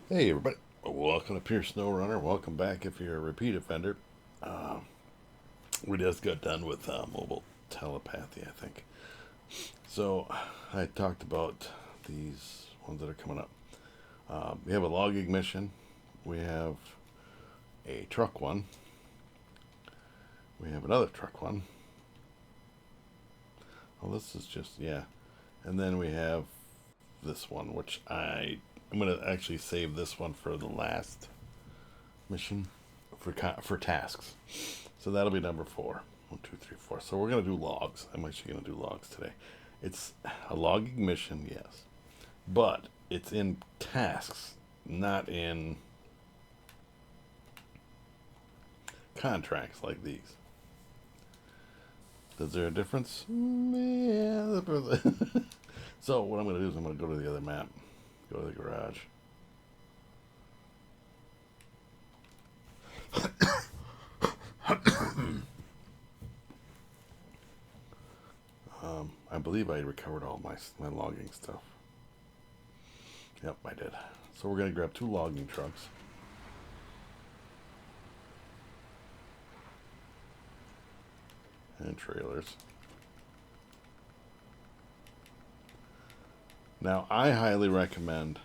Hey everybody, welcome to Pure Snowrunner. Welcome back if you're a repeat offender. Uh, we just got done with mobile telepathy, I think. So I talked about these ones that are coming up. We have a logging mission. We have a truck one. We have another truck one. Oh, this is just yeah. And then we have this one, which I'm gonna actually save this one for the last mission for tasks. So that'll be number 4. 1, 2, 3, 4. So we're gonna do logs. I'm actually gonna do logs today. It's a logging mission, yes, but it's in tasks, not in contracts like these. Is there a difference? Yeah. So what I'm gonna do is I'm gonna go to the other map, go to the garage. I believe I recovered all my logging stuff. Yep, I did. So we're gonna grab 2 logging trucks. And trailers. Now, I highly recommend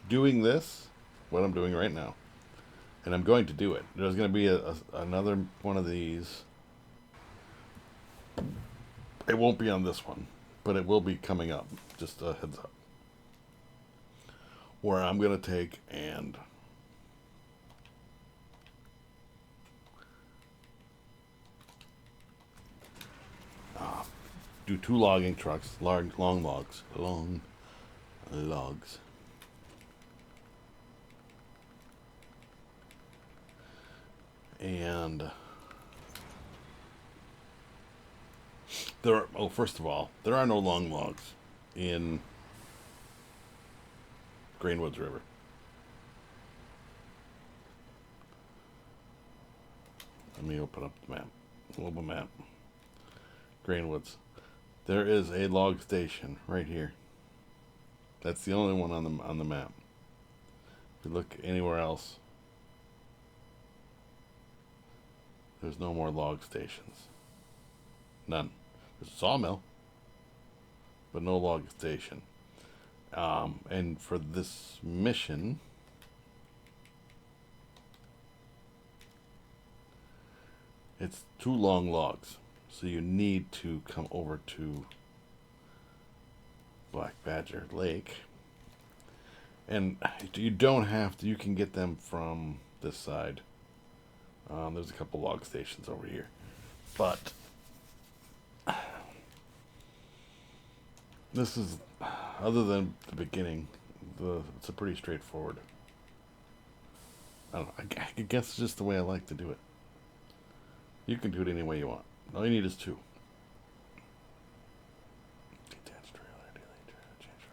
doing this, what I'm doing right now, and I'm going to do it. There's going to be another one of these. It won't be on this one, but it will be coming up. Just a heads up. Where I'm going to take and do 2 logging trucks, long logs. And first of all, there are no long logs in Greenwoods River. Let me open up the map, global map. Greenwoods. There is a log station right here. That's the only one on the map. If you look anywhere else, there's no more log stations. None. There's a sawmill, but no log station. And for this mission, it's 2 long logs. So you need to come over to Black Badger Lake. And you don't have to, you can get them from this side. There's a couple log stations over here. But this is, other than the beginning, it's a pretty straightforward. I don't know, I guess it's just the way I like to do it. You can do it any way you want. All you need is 2. Detached trailer, delete trailer, change.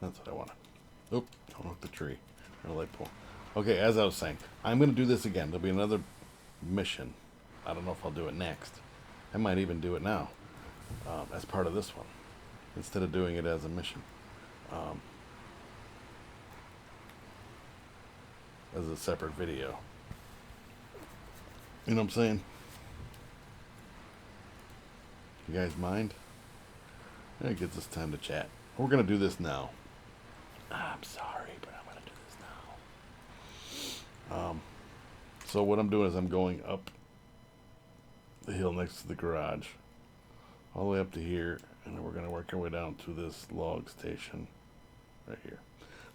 That's what I wanted. Oop, don't hook the tree. Or light pole. Okay, as I was saying, I'm going to do this again. There'll be another mission. I don't know if I'll do it next. I might even do it now as part of this one instead of doing it as a mission. As a separate video. You know what I'm saying? You guys mind? It gives us time to chat. We're going to do this now. I'm sorry, but I'm going to do this now. So what I'm doing is I'm going up the hill next to the garage, all the way up to here, and then we're going to work our way down to this log station right here.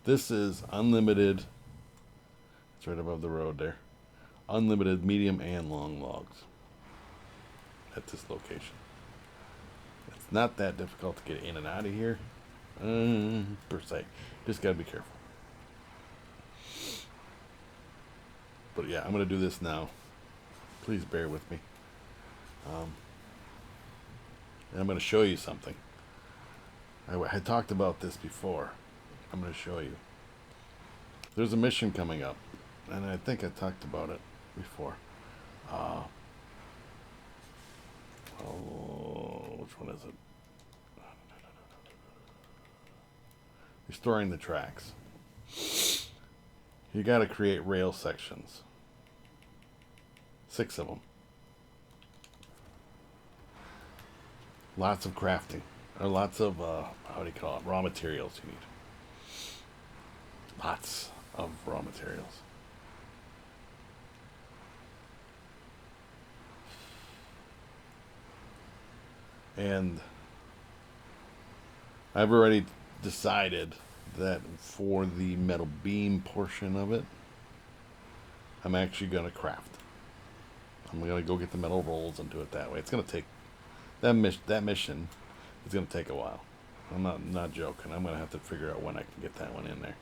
This is unlimited. It's right above the road there. Unlimited medium and long logs at this location. It's not that difficult to get in and out of here, per se. Just got to be careful. But yeah, I'm going to do this now. Please bear with me. And I'm going to show you something. I talked about this before. I'm going to show you. There's a mission coming up, and I think I talked about it before. Oh, which one is it? restoring the tracks. You got to create rail sections. 6 of them. Lots of crafting. Or lots of, how do you call it? Raw materials you need. Lots of raw materials. And I've already decided that for the metal beam portion of it, I'm actually going to craft. I'm going to go get the metal rolls and do it that way. It's going to take, that mission is going to take a while. I'm not joking. I'm going to have to figure out when I can get that one in there.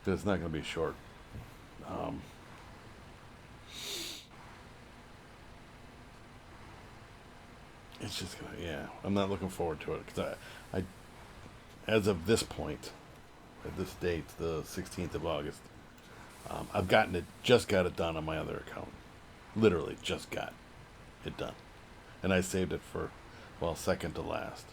Because it's not going to be short. It's just going to, yeah. I'm not looking forward to it. Because I, as of this point, at this date, the 16th of August, I've just got it done on my other account. Literally, just got it done. And I saved it for, well, second to last.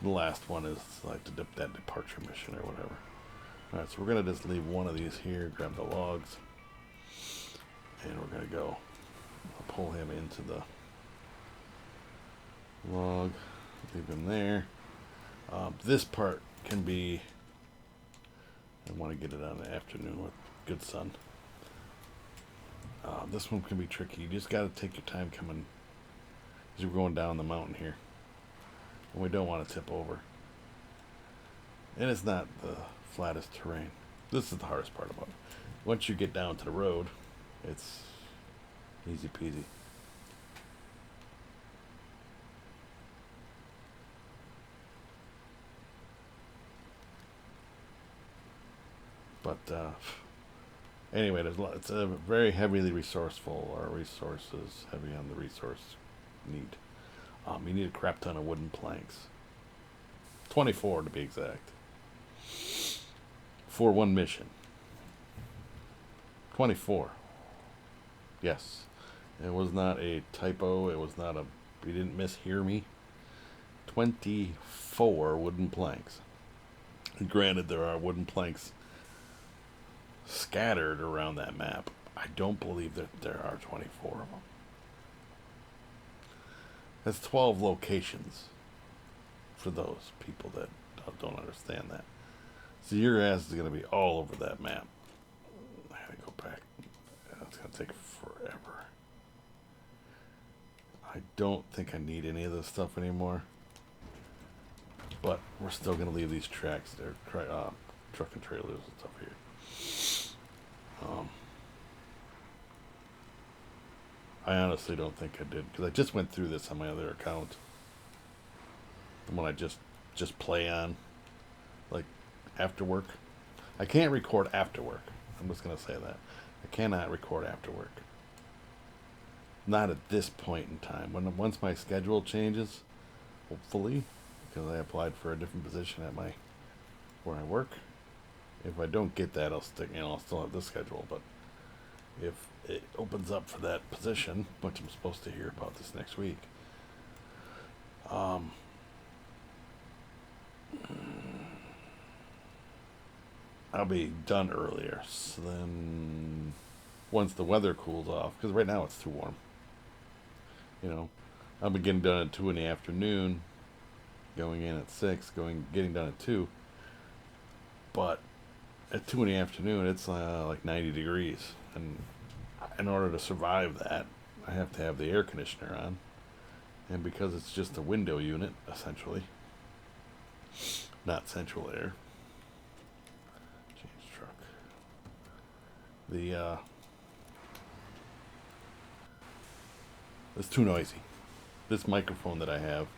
The last one is like that departure mission or whatever. Alright, so we're going to just leave one of these here, grab the logs, and we're going to go pull him into the log, leave him there. This part can be, I want to get it on the afternoon with good sun. This one can be tricky. You just got to take your time coming as we're going down the mountain here. And we don't want to tip over. And it's not the flattest terrain. This is the hardest part about it. Once you get down to the road, it's easy peasy. But anyway, it's a very heavily resourceful. Our resources heavy on the resource need. You need a crap ton of wooden planks. 24 to be exact. For one mission. 24. Yes. It was not a typo. It was not a... You didn't mishear me. 24 wooden planks. And granted, there are wooden planks scattered around that map. I don't believe that there are 24 of them. That's 12 locations for those people that don't understand that. So your ass is going to be all over that map. I gotta go back. It's going to take forever. I don't think I need any of this stuff anymore. But we're still going to leave these tracks there. Truck and trailers and stuff here. I honestly don't think I did, because I just went through this on my other account. The one I just play on, like, after work. I can't record after work. I'm just going to say that. I cannot record after work. Not at this point in time. Once my schedule changes, hopefully, because I applied for a different position at where I work. If I don't get that, I'll still have this schedule, but if it opens up for that position, which I'm supposed to hear about this next week, I'll be done earlier. So then, once the weather cools off, because right now it's too warm, I'll be getting done at 2 in the afternoon, going in at 6, getting done at 2, but at 2 in the afternoon, it's like 90 degrees. And in order to survive that, I have to have the air conditioner on. And because it's just a window unit, essentially, not central air. Change truck. It's too noisy. This microphone that I have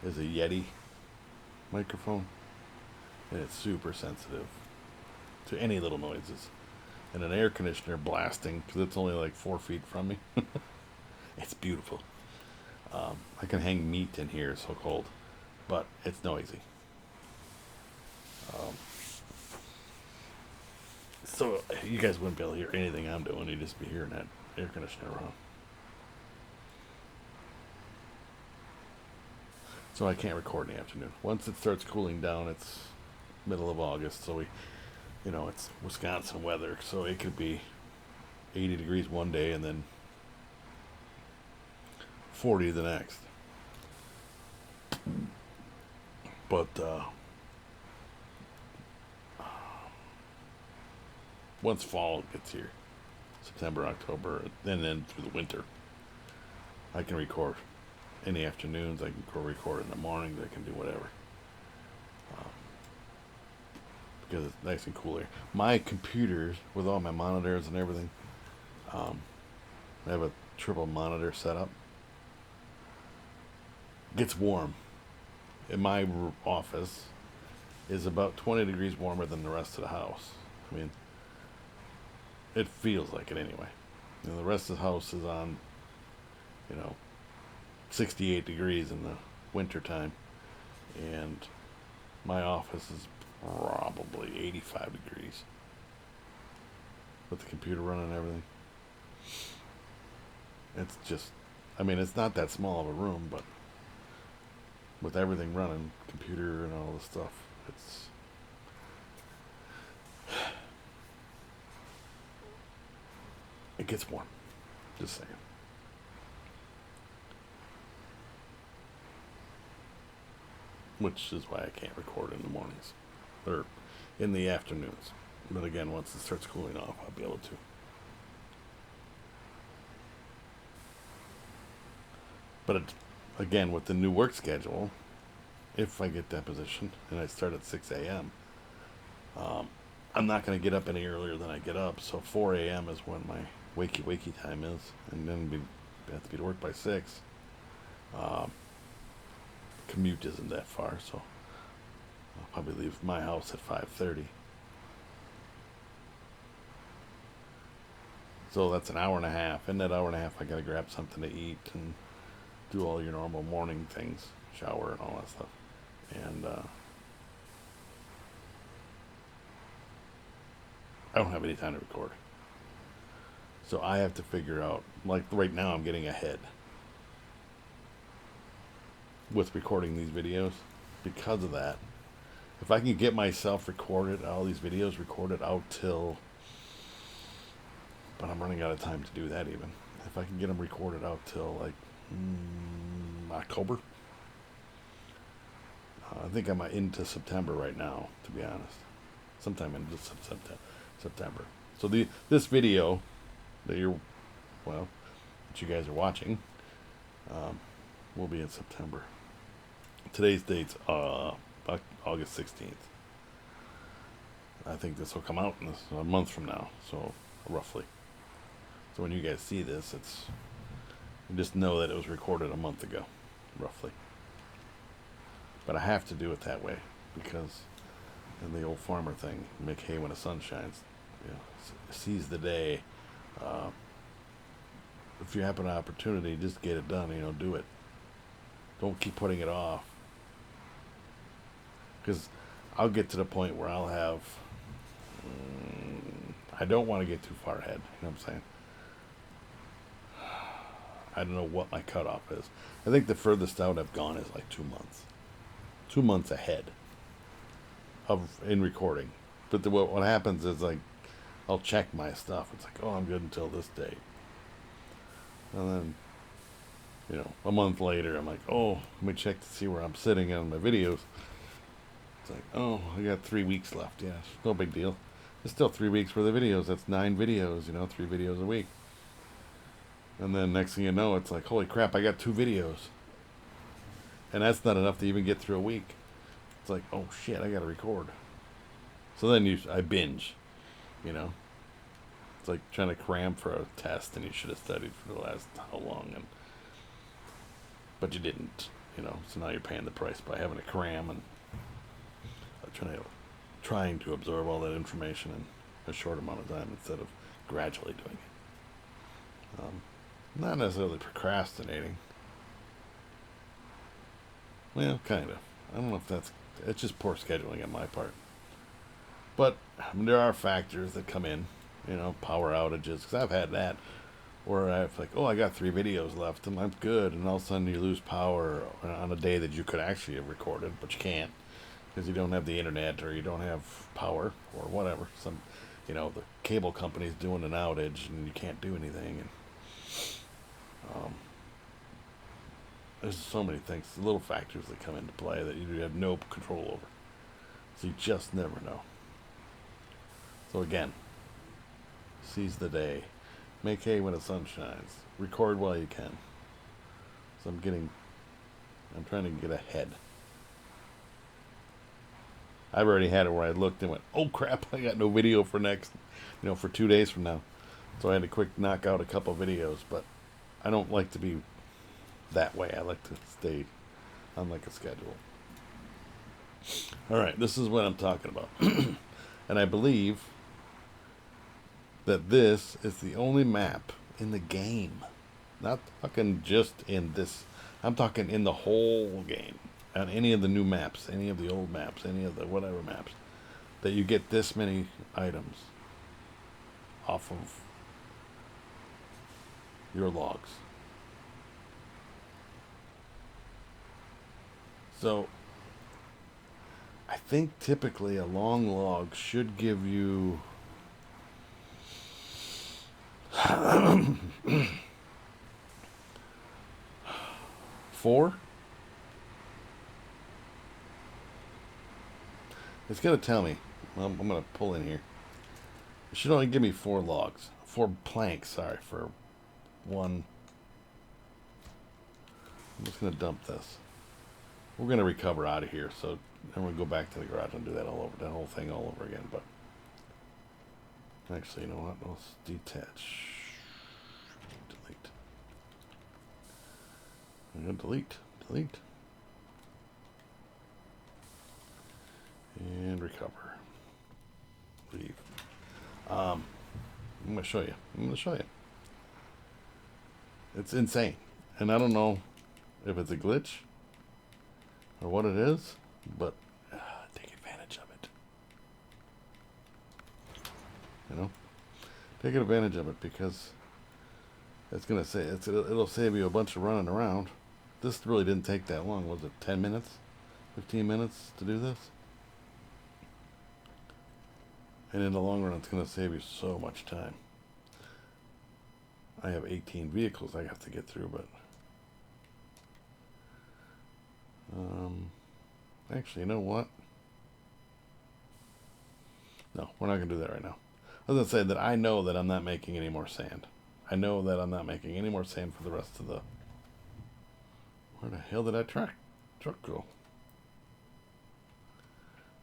is a Yeti microphone. And it's super sensitive to any little noises. And an air conditioner blasting, because it's only like 4 feet from me. It's beautiful. I can hang meat in here, it's so cold. But it's noisy. So you guys wouldn't be able to hear anything I'm doing. You'd just be hearing that air conditioner run. So I can't record in the afternoon. Once it starts cooling down, it's middle of August, so it's Wisconsin weather, so it could be 80 degrees one day and then 40 the next. But once fall gets here, September, October, and then through the winter, I can record in the afternoons. I can record in the mornings. I can do whatever. Because it's nice and cool here. My computers, with all my monitors and everything, I have a triple monitor setup. Gets warm. In my office is about 20 degrees warmer than the rest of the house. I mean, it feels like it anyway. The rest of the house is on, 68 degrees in the winter time, and my office is probably 85 degrees with the computer running and everything. It's just, it's not that small of a room, but with everything running, computer and all the stuff, it gets warm. Just saying. Which is why I can't record in the mornings or in the afternoons. But again, once it starts cooling off, I'll be able to. But again, with the new work schedule, if I get that position and I start at 6 a.m., I'm not going to get up any earlier than I get up. So 4 a.m. is when my wakey time is, and then I have to be to work by 6. Commute isn't that far, so I'll probably leave my house at 5:30. So that's an hour and a half. In that hour and a half, I gotta grab something to eat and do all your normal morning things, shower and all that stuff. And I don't have any time to record. So I have to figure out, like right now I'm getting ahead with recording these videos because of that. If I can get myself recorded, all these videos recorded out till, but I'm running out of time to do that even. If I can get them recorded out till like October, I think I'm into September right now, to be honest. Sometime into September. So this video that that you guys are watching, will be in September. Today's date's August 16th. I think this will come out in a month from now, so roughly. So when you guys see this, you just know that it was recorded a month ago, roughly. But I have to do it that way because in the old farmer thing, make hay when the sun shines, seize the day. If you have an opportunity, just get it done. Do it. Don't keep putting it off. Because I'll get to the point where I'll have. I don't want to get too far ahead. You know what I'm saying? I don't know what my cutoff is. I think the furthest out I've gone is like 2 months. 2 months ahead in recording. But what happens is I'll check my stuff. It's like, oh, I'm good until this date. And then, a month later, I'm like, oh, let me check to see where I'm sitting on my videos. It's like, oh, I got 3 weeks left. Yeah, no big deal. It's still 3 weeks worth of videos. That's 9 videos, 3 videos a week. And then next thing you know, it's like, holy crap, I got 2 videos. And that's not enough to even get through a week. It's like, oh shit, I gotta record. So then I binge, It's like trying to cram for a test and you should have studied for the last how long, but you didn't, so now you're paying the price by having to cram and trying to absorb all that information in a short amount of time instead of gradually doing it. Not necessarily procrastinating. Well, kind of. I don't know if it's just poor scheduling on my part. But there are factors that come in, power outages, because I've had that Or I have like, oh, I got 3 videos left and I'm good, and all of a sudden you lose power on a day that you could actually have recorded, but you can't because you don't have the internet or you don't have power or whatever. The cable company's doing an outage and you can't do anything. And there's so many things, little factors that come into play that you have no control over. So you just never know. So again, seize the day. Make hay when the sun shines. Record while you can. So I'm trying to get ahead. I've already had it where I looked and went, oh crap, I got no video for for 2 days from now. So I had to quick knock out a couple videos, but I don't like to be that way. I like to stay on like a schedule. Alright, this is what I'm talking about. And I believe that this is the only map in the game. Not talking just in this. I'm talking in the whole game. On any of the new maps, any of the old maps, any of the whatever maps, that you get this many items off of your logs. So I think typically a long log should give you 4. It's gonna tell me. I'm gonna pull in here. It should only give me 4 logs, 4 planks. Sorry for one. I'm just gonna dump this. We're gonna recover out of here, so then we'll go back to the garage and do that that whole thing all over again. But actually, you know what? Let's detach. Delete. I'm gonna delete. And recover. Leave. I'm gonna show you. It's insane. And I don't know if it's a glitch or what it is, but take advantage of it. Take advantage of it, because it's gonna say it'll save you a bunch of running around. This really didn't take that long. Was it 10 minutes? 15 minutes to do this? And in the long run, it's going to save you so much time. I have 18 vehicles I have to get through, but actually, you know what? No, we're not going to do that right now. I was going to say that I know that I'm not making any more sand. I know that I'm not making any more sand for the rest of the... Where the hell did that truck go?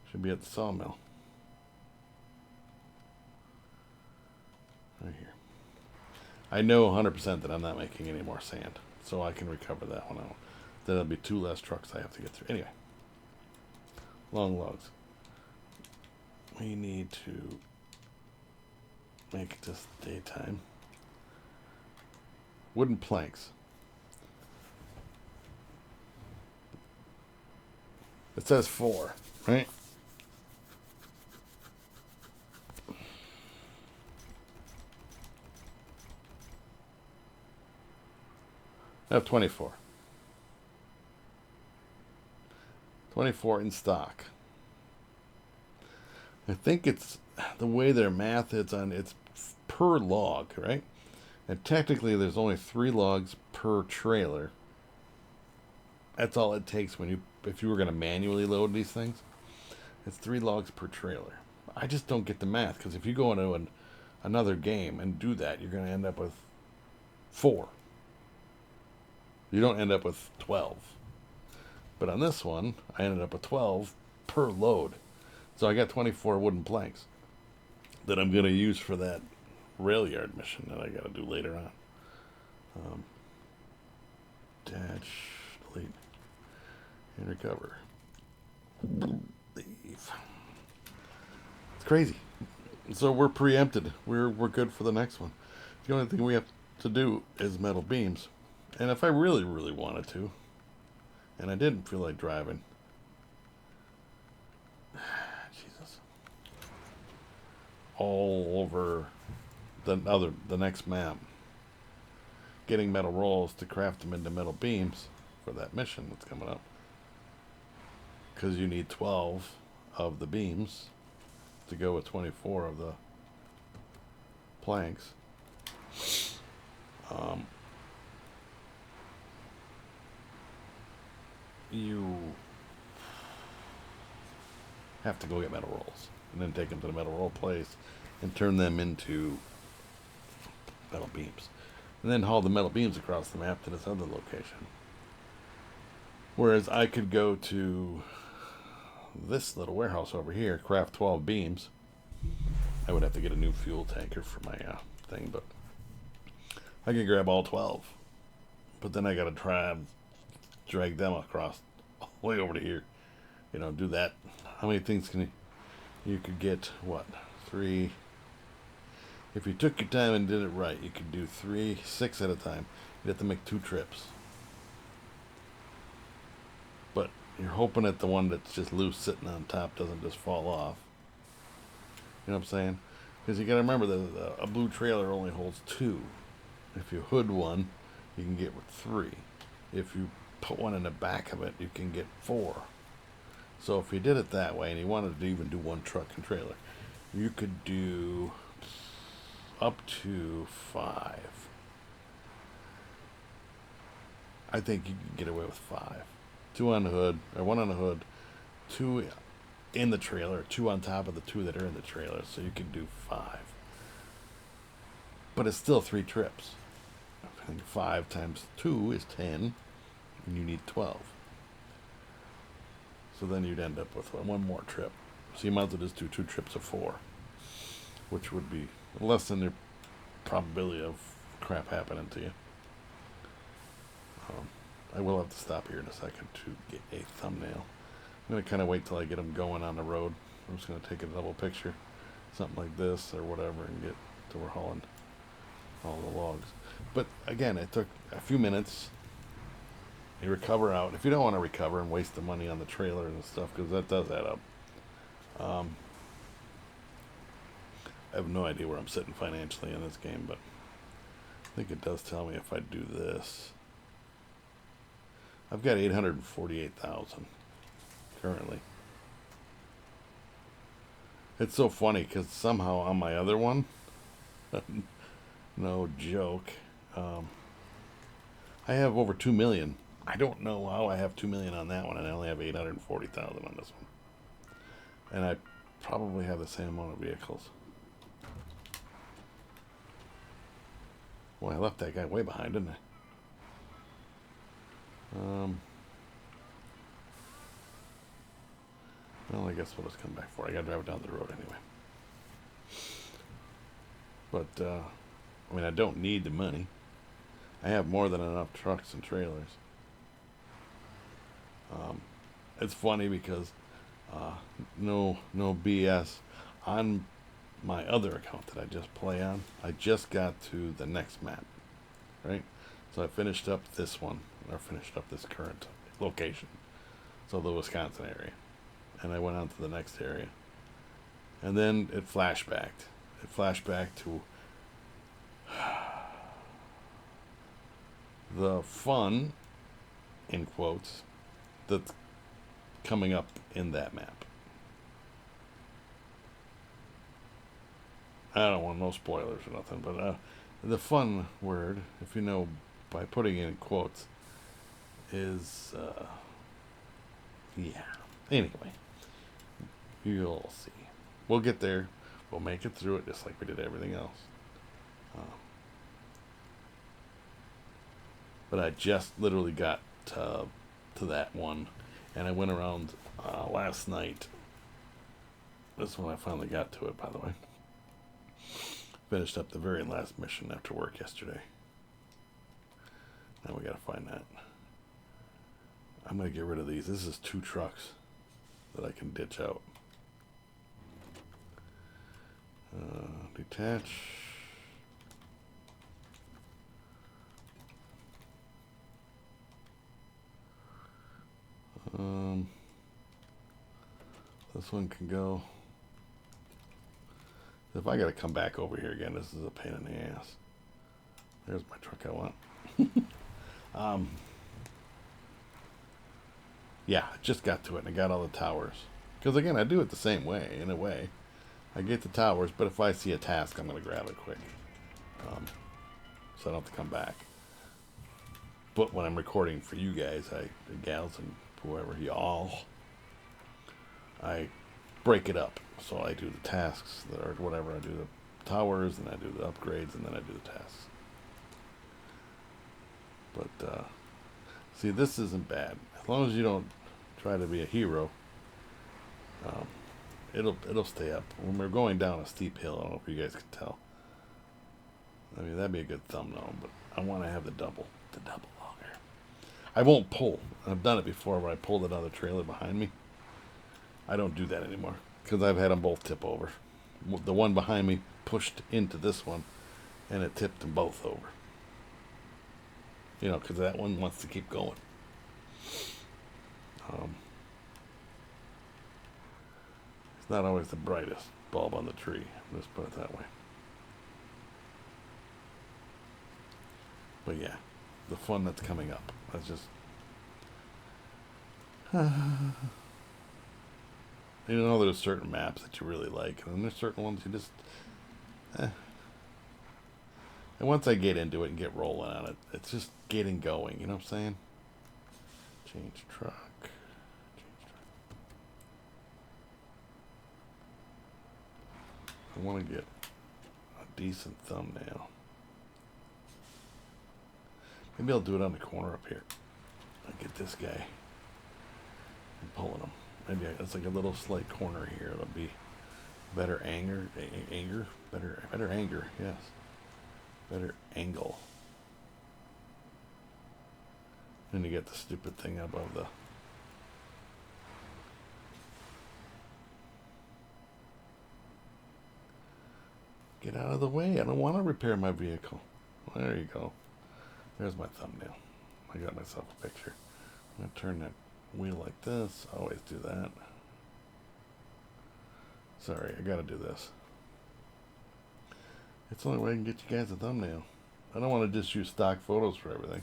Should be at the sawmill. Right here. I know 100% that I'm not making any more sand, so I can recover that one out. Then there'll be 2 less trucks I have to get through. Anyway, long logs. We need to make this daytime. Wooden planks. It says 4, right? I have 24. 24 in stock. I think it's the way their math is on, it's per log, right? And technically there's only 3 logs per trailer. That's all it takes if you were going to manually load these things. It's 3 logs per trailer. I just don't get the math, because if you go into another game and do that, you're going to end up with 4. You don't end up with 12. But on this one, I ended up with 12 per load. So I got 24 wooden planks that I'm going to use for that rail yard mission that I got to do later on. Detach, delete, and recover. Leave. It's crazy. So we're preempted. We're good for the next one. The only thing we have to do is metal beams. And if I really, really wanted to, and I didn't feel like driving, Jesus, all over the next map, getting metal rolls to craft them into metal beams for that mission that's coming up. Because you need 12 of the beams to go with 24 of the planks. You have to go get metal rolls and then take them to the metal roll place and turn them into metal beams, and then haul the metal beams across the map to this other location. Whereas I could go to this little warehouse over here, craft 12 beams. I would have to get a new fuel tanker for my thing, but I could grab all 12. But then I gotta drag them across all the way over to here. You know, do that. How many things can you could get? What? 3. If you took your time and did it right, you could do 6 at a time. You'd have to make 2 trips. But you're hoping that the one that's just loose sitting on top doesn't just fall off. You know what I'm saying? Because you got to remember that a blue trailer only holds 2. If you hood one, you can get with 3. If you put one in the back of it, you can get 4. So if you did it that way, and you wanted to even do 1 truck and trailer, you could do up to 5. I think you could get away with 5. 2 on the hood, or 1 on the hood, 2 in the trailer, 2 on top of the 2 that are in the trailer, so you can do 5. But it's still 3 trips. I think 5 times 2 is 10, and you need 12. So then you'd end up with 1 more trip. So you might as well just do 2 trips of 4, which would be less than the probability of crap happening to you. I will have to stop here in a second to get a thumbnail. I'm going to kind of wait till I get them going on the road. I'm just going to take a double picture, something like this or whatever, and get till we're hauling all the logs. But again, it took a few minutes. You recover out. If you don't want to recover and waste the money on the trailer and stuff, because that does add up. I have no idea where I'm sitting financially in this game, but I think it does tell me if I do this. I've got 848,000 currently. It's so funny because somehow on my other one, no joke, I have over 2 million. I don't know how I have 2 million on that one, and I only have 840,000 on this one. And I probably have the same amount of vehicles. Well, I left that guy way behind, didn't I? Well, I guess we'll just come back for it. I gotta drive it down the road anyway. But, I mean, I don't need the money. I have more than enough trucks and trailers. It's funny because, no BS. On my other account that I just play on, I just got to the next map, right? So I finished up this one, or finished up this current location, so the Wisconsin area, and I went on to the next area, and then it flashbacked. It flashed back to the fun, in quotes, that's coming up in that map. I don't want no spoilers or nothing, but the fun word, if you know by putting it in quotes, is, yeah. Anyway, you'll see. We'll get there. We'll make it through it just like we did everything else. But I just literally got to that one, and I went around last night. This is when I finally got to it, by the way. Finished up the very last mission after work yesterday. Now we gotta find that. I'm gonna get rid of these. This is 2 trucks that I can ditch out. Detach. This one can go. If I gotta come back over here again, this is a pain in the ass. There's my truck I want. Um, yeah, I just got to it and I got all the towers. Because again, I do it the same way, in a way. I get the towers, but if I see a task, I'm going to grab it quick. So I don't have to come back. But when I'm recording for you guys, the gals and whoever, y'all, I break it up. So I do the tasks, or whatever. I do the towers, and I do the upgrades, and then I do the tasks. But, see, this isn't bad. As long as you don't try to be a hero, it'll stay up. When we're going down a steep hill, I don't know if you guys can tell. I mean, that'd be a good thumbnail, but I want to have the double longer. I won't pull. I've done it before where I pulled another trailer behind me. I don't do that anymore because I've had them both tip over. The one behind me pushed into this one, and it tipped them both over. You know, because that one wants to keep going. It's not always the brightest bulb on the tree. Let's put it that way. But yeah, the fun that's coming up. That's just... You know, there's certain maps that you really like, and then there's certain ones you just... And once I get into it and get rolling on it, it's just getting going, you know what I'm saying? Change truck. I want to get a decent thumbnail. Maybe I'll do it on the corner up here. I'll get this guy and pulling him. Maybe it's like a little slight corner here. It'll be better anger, better anger. Yes, better angle. Then you get the stupid thing above the. Get out of the way. I don't want to repair my vehicle. Well, there you go. There's my thumbnail. I got myself a picture. I'm going to turn that wheel like this. I always do that. Sorry, I got to do this. It's the only way I can get you guys a thumbnail. I don't want to just use stock photos for everything.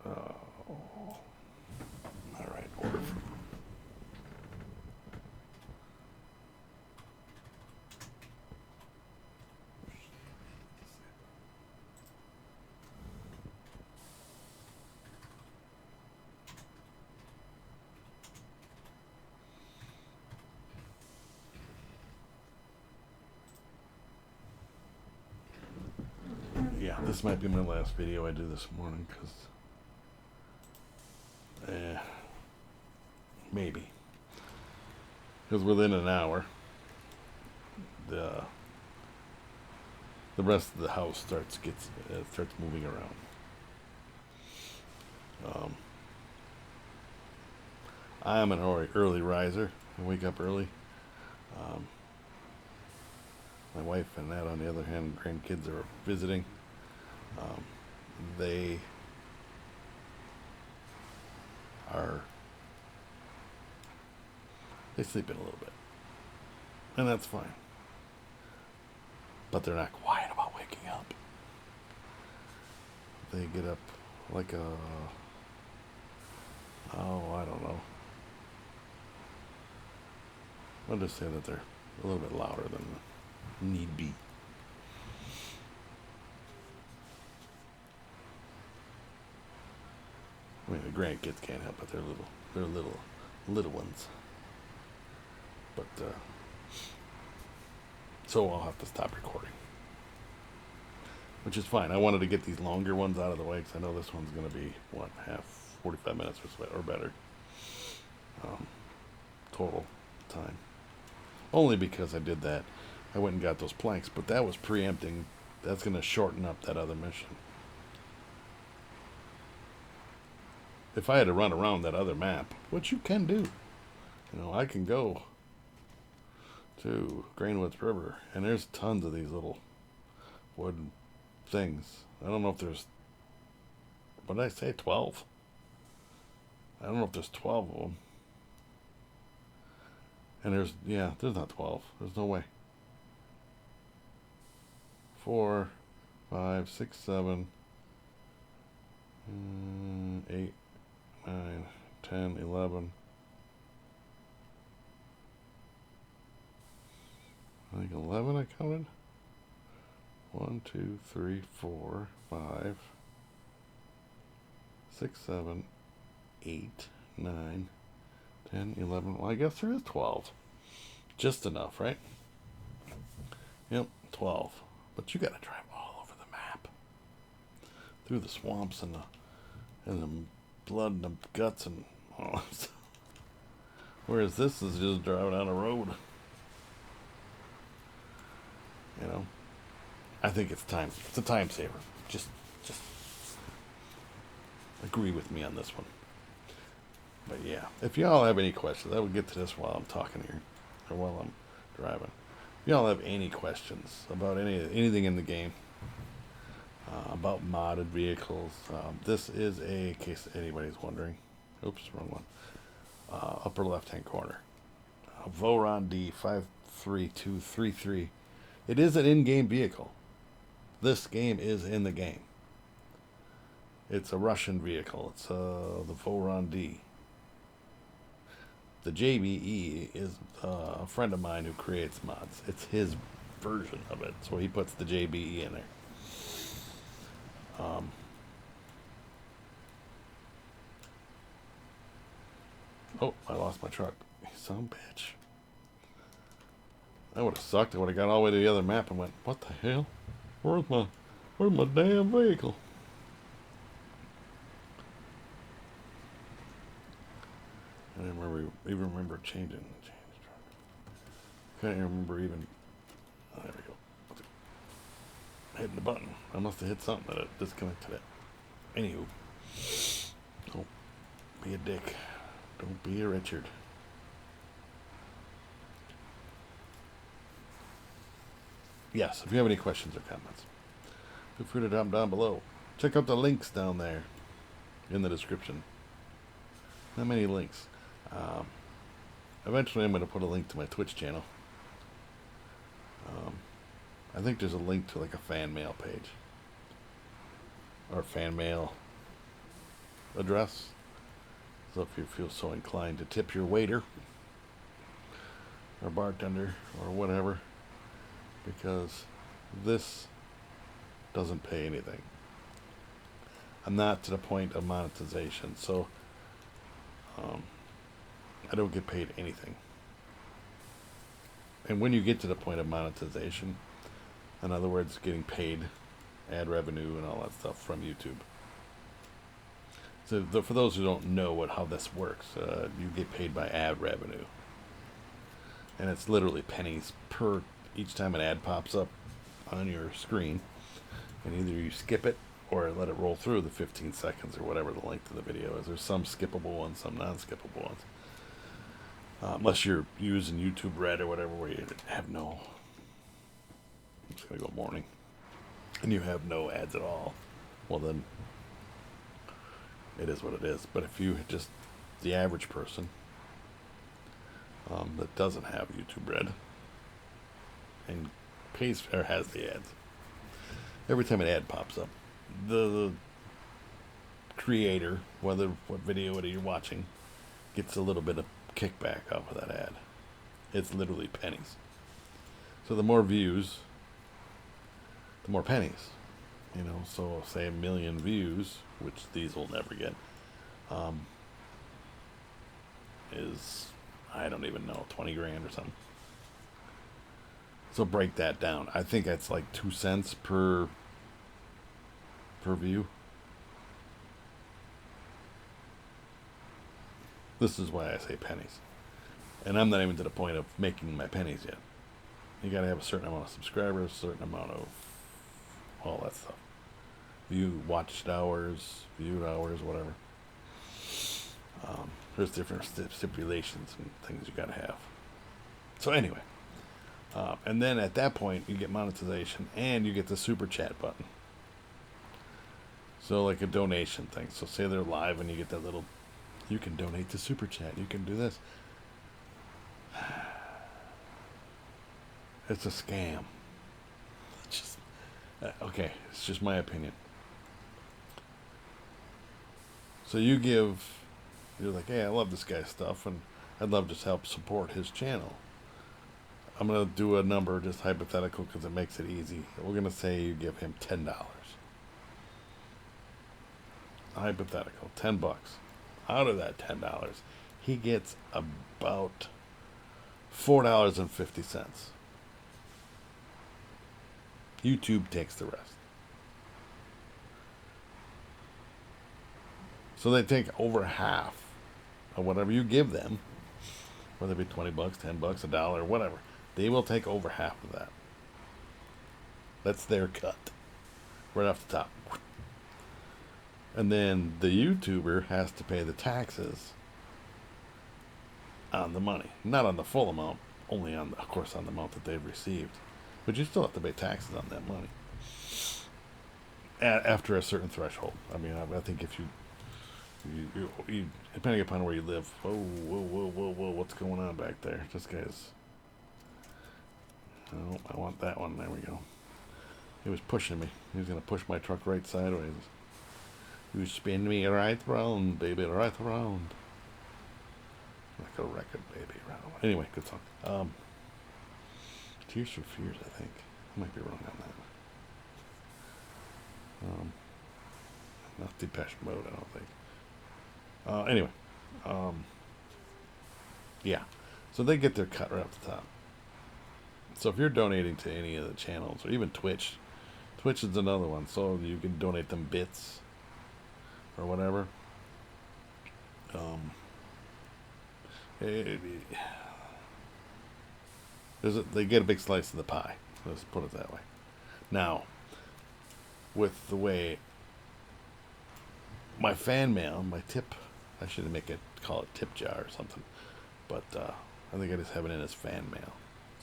Alright, order for... Yeah, this might be my last video I do this morning, because... maybe. Because within an hour, the rest of the house starts moving around. I am an early riser. I wake up early. My wife and that, on the other hand, grandkids are visiting. They sleep in a little bit, and that's fine. But they're not quiet about waking up. They get up like I don't know. I'll just say that they're a little bit louder than need be. I mean, the grandkids can't help it. They're little ones. But, so I'll have to stop recording. Which is fine. I wanted to get these longer ones out of the way, because I know this one's going to be, 45 minutes or better. Total time. Only because I did that. I went and got those planks, but that was preempting. That's going to shorten up that other mission. If I had to run around that other map, which you can do, I can go to Greenwoods River, and there's tons of these little wooden things. I don't know if there's, what did I say, 12? I don't know if there's 12 of them. And there's not 12. There's no way. 4, 5, 6, 7, 8, 9, 10, 11. I think 11 I counted. 1, 2, 3, 4, 5, 6, 7, 8, 9, 10, 11. Well, I guess there is 12. Just enough, right? Yep, 12. But you gotta drive all over the map. Through the swamps and the blood and the guts and all that stuff. Whereas this is just driving down a road. You know? I think it's time. It's a time saver. Just agree with me on this one. But yeah, if y'all have any questions, I will get to this while I'm talking here, or while I'm driving. If y'all have any questions about anything in the game, about modded vehicles, this is in case anybody's wondering. Oops, wrong one. Upper left-hand corner. Voron D53233. It is an in-game vehicle. This game is in the game. It's a Russian vehicle. It's the Voron D. The JBE is a friend of mine who creates mods. It's his version of it, so he puts the JBE in there. Oh, I lost my truck. Son of a bitch. That would have sucked. I would have got all the way to the other map and went, what the hell? Where's my damn vehicle? I didn't remember changing. Can't even remember even. Oh, there we go. Hitting the button. I must have hit something that disconnected it. Anywho, don't be a dick. Don't be a Richard. Yes, if you have any questions or comments, feel free to drop them down below. Check out the links down there in the description. Not many links. Eventually I'm going to put a link to my Twitch channel. I think there's a link to like a fan mail page. Or fan mail address. So if you feel so inclined to tip your waiter or bartender or whatever, because this doesn't pay anything. I'm not to the point of monetization, so I don't get paid anything. And when you get to the point of monetization, in other words, getting paid ad revenue and all that stuff from YouTube. So for those who don't know how this works, you get paid by ad revenue. And it's literally pennies per each time an ad pops up on your screen. And either you skip it or let it roll through the 15 seconds or whatever the length of the video is. There's some skippable ones, some non-skippable ones. Unless you're using YouTube Red or whatever, where you have no... I'm just going to go morning. And you have no ads at all. Well, then it is what it is. But if you just the average person that doesn't have YouTube Red and pays or has the ads, every time an ad pops up, the creator, what video it you're watching, gets a little bit of kickback off of that ad. It's literally pennies. So the more views, the more pennies. You know, so say 1 million views, which these will never get, is, I don't even know, 20 grand or something. So break that down. I think that's like 2 cents per view. This is why I say pennies. And I'm not even to the point of making my pennies yet. You gotta have a certain amount of subscribers, a certain amount of all that stuff. Watched hours, viewed hours, whatever. There's different stipulations and things you gotta have. So anyway, and then at that point you get monetization and you get the super chat button. So like a donation thing. So say they're live and you get that little, you can donate to super chat. You can do this. It's a scam. Okay, it's just my opinion. So you're like, hey, I love this guy's stuff, and I'd love to help support his channel. I'm gonna do a number, just hypothetical, because it makes it easy. We're gonna say you give him $10. Hypothetical, $10. Out of that $10, he gets about $4.50. YouTube takes the rest. So they take over half of whatever you give them, whether it be $20, $10, $1, whatever. They will take over half of that. That's their cut, right off the top. And then the YouTuber has to pay the taxes on the money, not on the full amount, only on, of course, on the amount that they've received. But you still have to pay taxes on that money after a certain threshold. I mean, I think if you depending upon where you live. Whoa, whoa, whoa, whoa, whoa! What's going on back there? This guy's. Oh, I want that one. There we go. He was pushing me. He was gonna push my truck right sideways. You spin me right round, baby, right round. Like a record, baby, round. Anyway, good song. Tears for Fears, I think. I might be wrong on that. Not Depeche Mode, I don't think. Anyway, yeah. So they get their cut right off the top. So if you're donating to any of the channels, or even Twitch is another one. So you can donate them bits or whatever. They get a big slice of the pie. Let's put it that way. Now, with the way my fan mail, my tip, I should call it tip jar or something. But I think I just have it in as fan mail.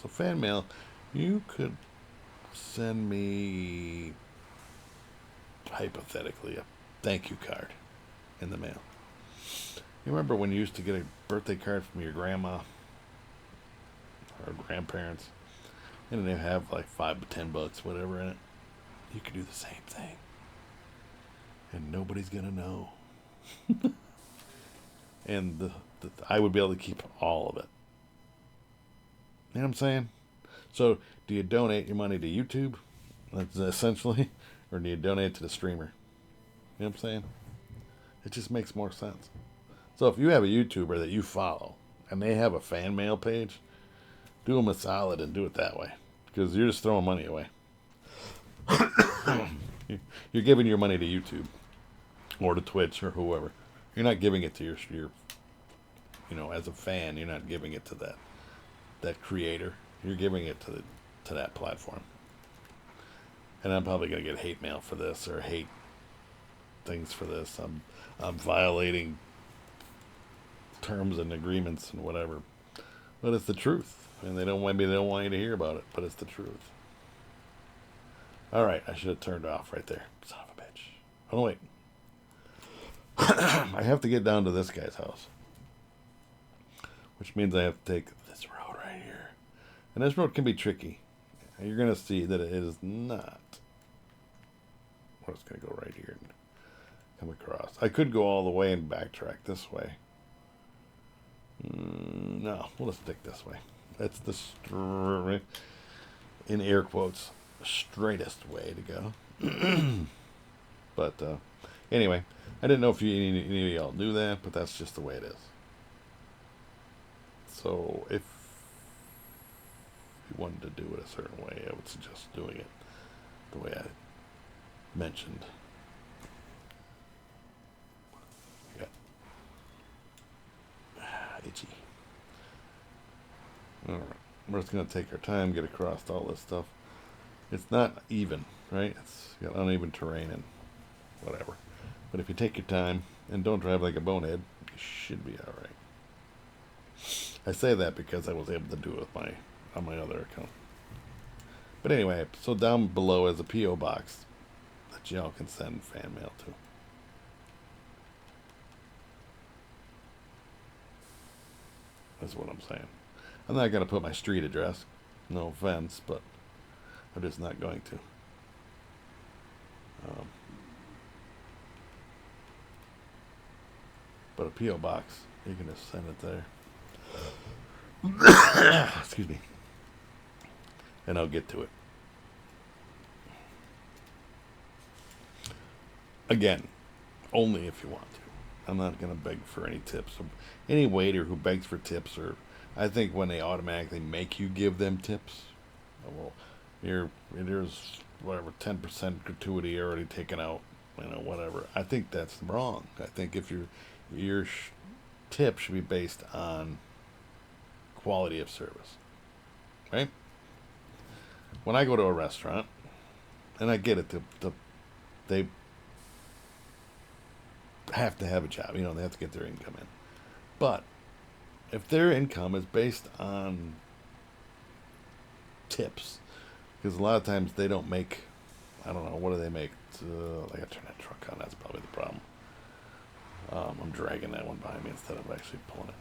So fan mail, you could send me, hypothetically, a thank you card in the mail. You remember when you used to get a birthday card from your grandma or grandparents, and they have like $5 to $10, whatever, in it? You could do the same thing, and nobody's gonna know. And I would be able to keep all of it. You know what I'm saying? So, do you donate your money to YouTube? That's essentially, or do you donate to the streamer? You know what I'm saying? It just makes more sense. So, if you have a YouTuber that you follow and they have a fan mail page, do them a solid and do it that way, because you're just throwing money away. You're giving your money to YouTube or to Twitch or whoever. You're not giving it to your as a fan, you're not giving it to that creator. You're giving it to that platform. And I'm probably gonna get hate mail for this, or hate things for this. I'm violating terms and agreements and whatever. But it's the truth. And they don't want you to hear about it, but it's the truth. Alright, I should have turned off right there. Son of a bitch. Oh wait. I have to get down to this guy's house, which means I have to take this road right here. And this road can be tricky. You're going to see that it is not. We're just going to go right here and come across. I could go all the way and backtrack this way. No, we'll just stick this way. That's the, in air quotes, straightest way to go. But anyway, I didn't know if any of y'all knew that, but that's just the way it is. So if you wanted to do it a certain way, I would suggest doing it the way I mentioned. Yeah. Itchy. Alright. We're just going to take our time, get across all this stuff. It's not even, right? It's got uneven terrain and whatever. But if you take your time and don't drive like a bonehead, you should be alright. I say that because I was able to do it on my other account. But anyway, so down below is a P.O. box that y'all can send fan mail to. That's what I'm saying. I'm not going to put my street address. No offense, but I'm just not going to. But a P.O. box, you can just send it there. Excuse me. And I'll get to it. Again, only if you want to. I'm not going to beg for any tips. Any waiter who begs for tips, or I think when they automatically make you give them tips, well, there's whatever 10% gratuity already taken out, whatever. I think that's wrong. I think if your tip should be based on quality of service, right? When I go to a restaurant, and I get it, they have to have a job. They have to get their income in. But if their income is based on tips, because a lot of times they don't make, I don't know, what do they make? I got to turn that truck on. That's probably the problem. I'm dragging that one behind me instead of actually pulling it.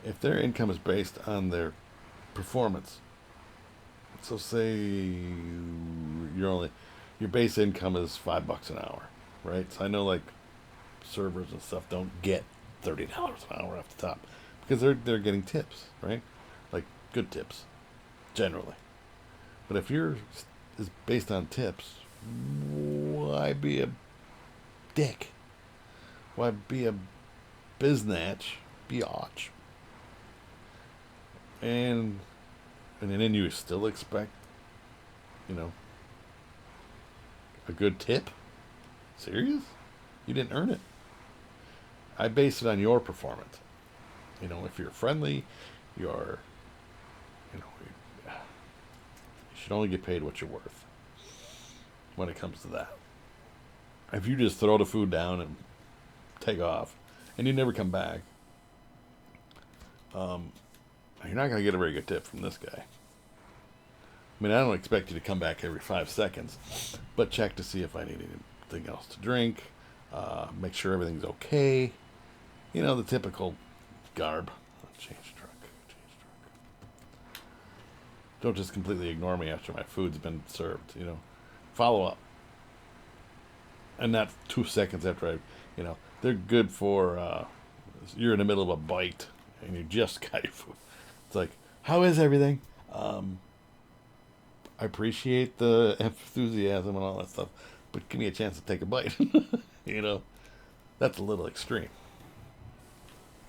If their income is based on their performance, so say your base income is $5 an hour, right? So I know like servers and stuff don't get $30 an hour off the top because they're getting tips, right? Like good tips, generally. But if yours is based on tips, why be a dick? Why be a biznatch, biatch? And then you still expect, a good tip? Serious? You didn't earn it. I base it on your performance. If you're friendly, you should only get paid what you're worth when it comes to that. If you just throw the food down and take off and you never come back, you're not going to get a very good tip from this guy. I mean, I don't expect you to come back every 5 seconds, but check to see if I need anything else to drink, make sure everything's okay. The typical garb. Change truck. Don't just completely ignore me after my food's been served, Follow up. And not 2 seconds after they're good for, you're in the middle of a bite and you just got your food. It's like, how is everything? I appreciate the enthusiasm and all that stuff, but give me a chance to take a bite. That's a little extreme.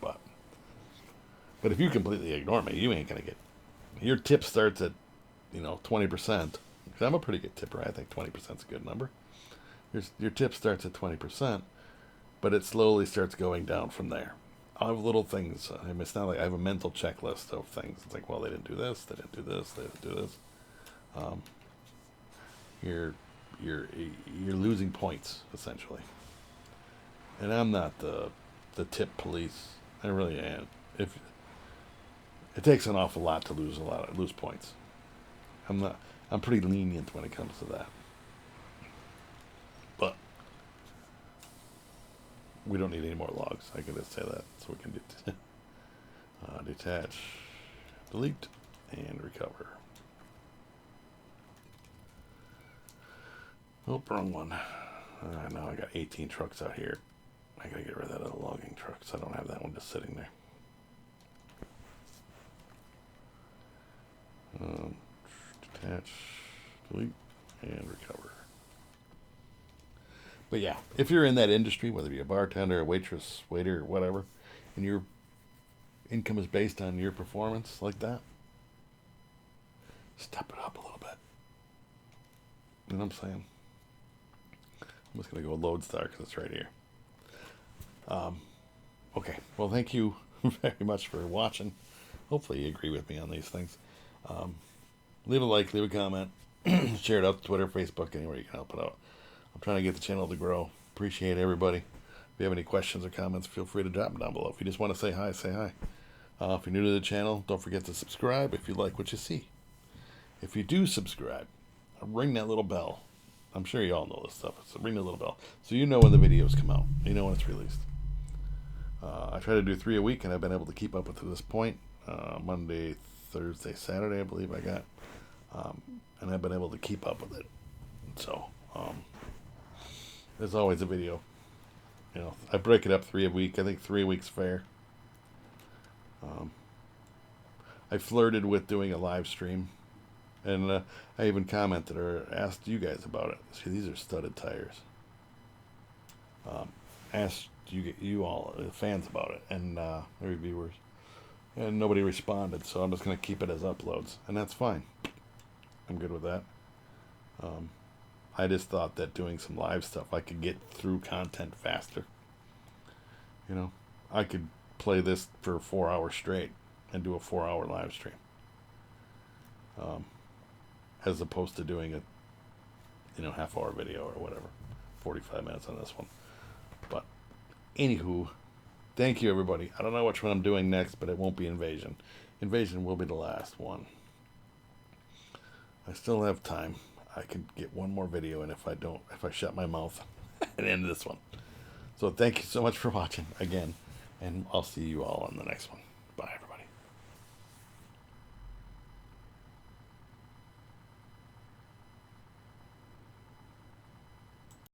But if you completely ignore me, you ain't gonna get. Your tip starts at, 20%. Because I'm a pretty good tipper. I think 20% is a good number. Your tip starts at 20%, but it slowly starts going down from there. I have little things. It's not like I have a mental checklist of things. It's like, well, they didn't do this, they didn't do this, they didn't do this. You're losing points essentially. And I'm not the tip police. I really am. If it takes an awful lot to lose points. I'm pretty lenient when it comes to that. But we don't need any more logs. I can just say that. So we can do detach, delete, and recover. Oh, wrong one. Now I got 18 trucks out here. I gotta get rid of that other logging truck, so I don't have that one just sitting there. Detach, delete, and recover. But yeah, if you're in that industry, whether you're a bartender, a waitress, waiter, or whatever, and your income is based on your performance like that, step it up a little bit. You know what I'm saying? I'm just going to go Lodestar because it's right here. Okay, well, thank you very much for watching. Hopefully you agree with me on these things. Leave a like, leave a comment, share it out to Twitter, Facebook, anywhere you can help it out. I'm trying to get the channel to grow. Appreciate everybody. If you have any questions or comments, feel free to drop them down below. If you just want to say hi, say hi. If you're new to the channel, don't forget to subscribe if you like what you see. If you do subscribe, ring that little bell. I'm sure you all know this stuff, so ring the little bell so you know when the videos come out. You know when it's released. I try to do 3 a week, and I've been able to keep up with to this point. Monday, Thursday, Saturday, I believe I got. And I've been able to keep up with it. So, there's always a video. You know, I break it up 3 a week. I think 3 weeks fair. I flirted with doing a live stream, and I even commented or asked you guys about it. See, these are studded tires. Asked you all fans about it, and reviewers, and nobody responded. So I'm just gonna keep it as uploads, and that's fine. I'm good with that. I just thought that doing some live stuff, I could get through content faster. You know, I could play this for 4 hours straight and do a 4-hour live stream, as opposed to doing a half-hour video or whatever, 45 minutes on this one. But anywho, thank you everybody. I don't know which one I'm doing next, but it won't be Invasion. Invasion will be the last one. I still have time. I could get one more video, and if I shut my mouth and end this one. So thank you so much for watching again, and I'll see you all on the next one. Bye, everybody.